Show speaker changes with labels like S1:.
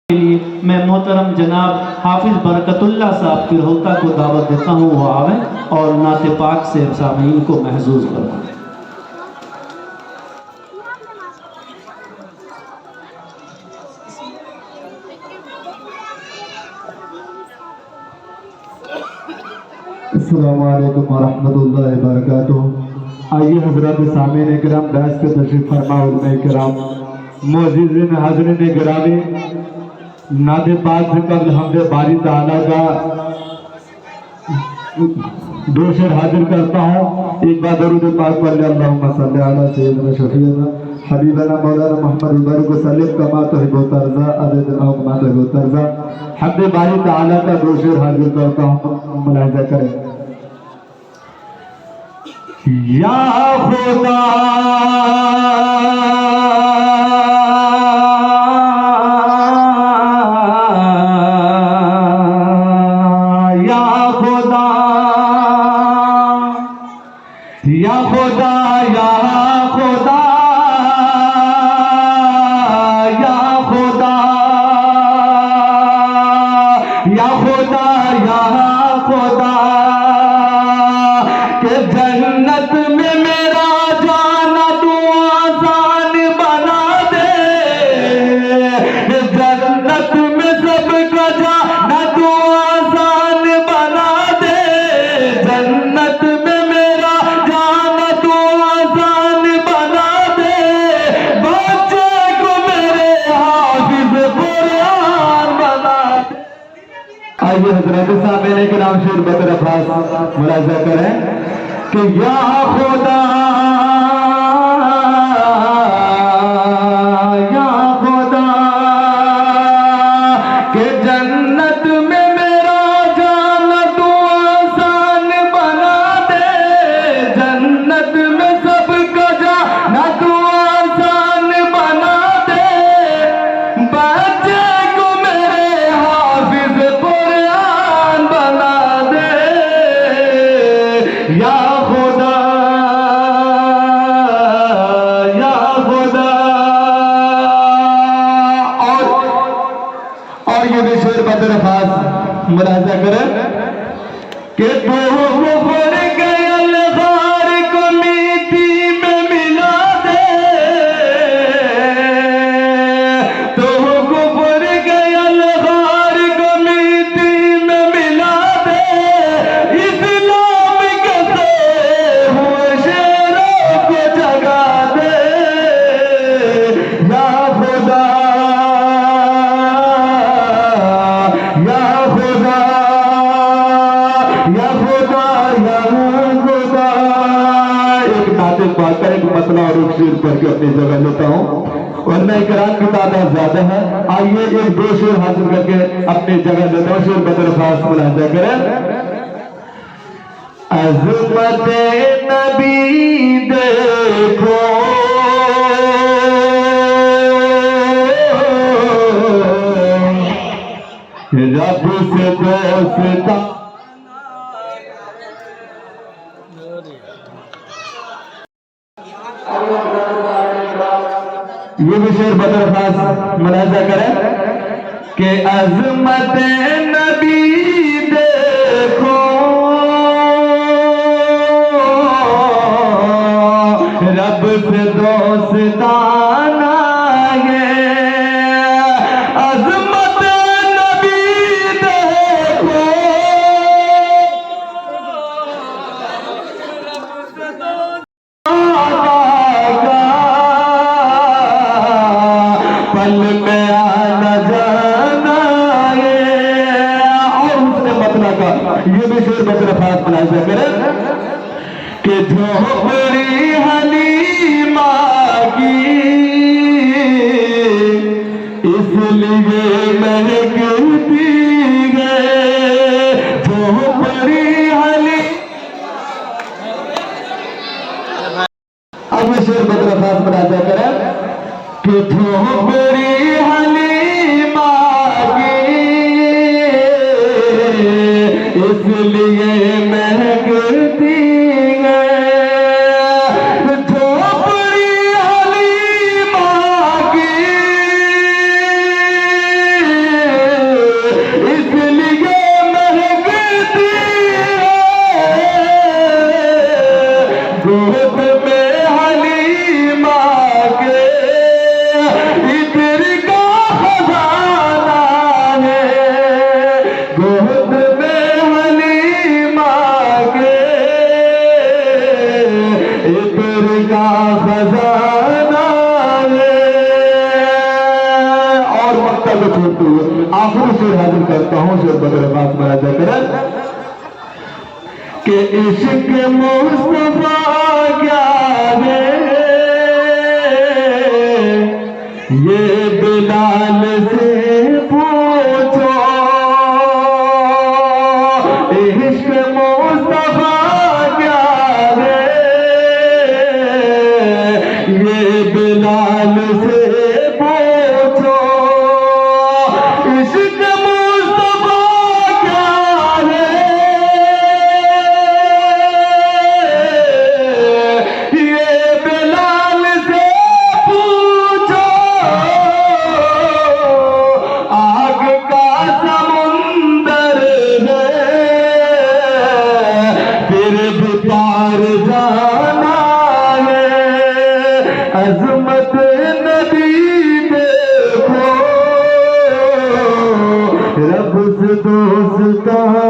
S1: मैं मोहतरम जनाब हाफिज़ बरकतुल्लाह साहब फिरहोता को दावत देता हूँ, वो आवें और नाते पाक से सामीन को महजूज करवाएं।
S2: अस्सलामु अलैकुम वरहमतुल्लाहि वबरकातुहू। आइए हज़रात सामीन किराम बैस के तशरीफ़ फरमा उलमा किराम मुअज़्ज़िज़ीन हाज़रीन गिरामी, नाते पाक से कबल हमदे बारी ताला का दो शेर हाजिर करता हूँ। एक बार दरूद पाक पढ़ ले, अल्लाहुम्मा सल्ली अला सय्यिदना शफीना हबीबना मौलाना मोहम्मद बारिक वसल्लम कमा तुहिब्बु तर्ज़ा अददना कमा तुहिब्बु तर्ज़ा। हमदे बारी ताला का दो शेर हाजिर करता हूँ, मुलाहिज़ा करें। या खुदा या खुदा या खुदा या खुदा या खुदा या खुदा के जन्नत में मेरा जाना तू आसान बना दे, जन्नत में सबका जाना तू आसान बना दे, जन्नत में हज़रत सामीन किराम शेर बतरफास मुलाहिज़ा करें कि या खुदा या खुदा के जन्नत में मेरा जाना तू आसान बना दे, जन्नत में सबका जाना तू आसान बना दे, बच्चे को मेरे हाफिज़ या खुदा या खुदा। और ये भी शेर बदरफास मुलाहिज़ा करें कि मतला और एक शेर पढ़ के अपनी जगह लेता हूँ और मैं इकराम की तादाद ज्यादा है। आइए एक दो शेर हासिल करके अपनी जगह लेता हूँ। शेर बदरफास मुलाहिज़ा करें। अज़मत नबी देखो रब से दोस्ता, ये भी शेर बदरफास मुलाहिज़ा करें कि अज़मत नबी देखो रब से दोस्ताना ये, अज़मत नबी देखो पल में आना जाना ये, और उसने मतलब का ये भी शेर बदरफास मुलाहिज़ा करें कि झोपड़ी हलीमा की इसलिए महकती गए, झोपड़ी हली। अब ये शेर बदरफास मुलाहिज़ा करें कि झोपड़ी हलीमा की इसलिए महकती गए, झोपड़ी हलीमा की को छोड़ते हुए आखिरी शेर हाजिर करता हूँ। शेर बदर अब्बास महाराजा करें कि इश्क मुस्तफा क्या है ये बिलाल से पूछो। इश्क मुस्तफा क्या है ये बिलाल से पूछो। इश्क मुस्तफा क्या है ये बिलाल से पूछो। आग का समुंदर है फिर भी पार जाना है। अजमत नदी देखो रब से दोस्ताना